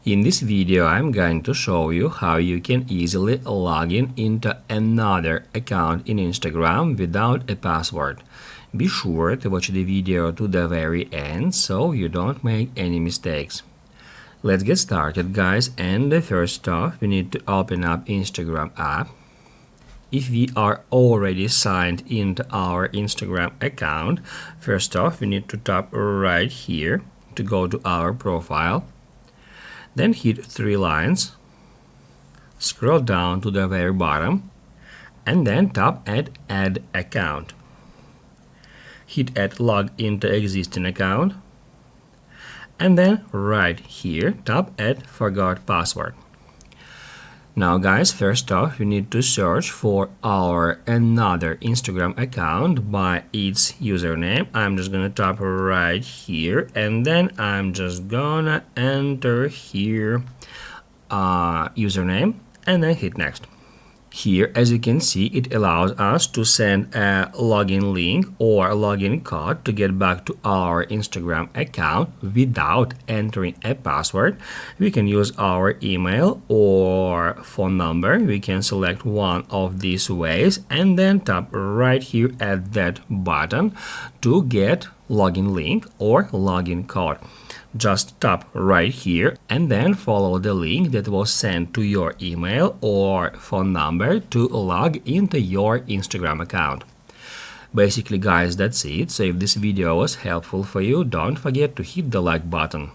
In this video, I'm going to show you how you can easily log in into another account in Instagram without a password. Be sure to watch the video to the very end so you don't make any mistakes. Let's get started, guys, and first off, we need to open up Instagram app. If we are already signed into our Instagram account, first off, we need to tap right here to go to our profile. Then hit three lines, scroll down to the very bottom, and then tap at Add Account. Hit at Log into Existing Account, and then right here, tap at Forgot Password. Now guys, first off, we need to search for our another Instagram account by its username. I'm just gonna tap right here, and then I'm just gonna enter here username and then hit next. Here, as you can see, it allows us to send a login link or login code to get back to our Instagram account without entering a password. We can use our email or phone number. We can select one of these ways and then tap right here at that button to get login link or login code. Just tap right here and then follow the link that was sent to your email or phone number to log into your Instagram account. Basically, guys, that's it. So if this video was helpful for you, don't forget to hit the like button.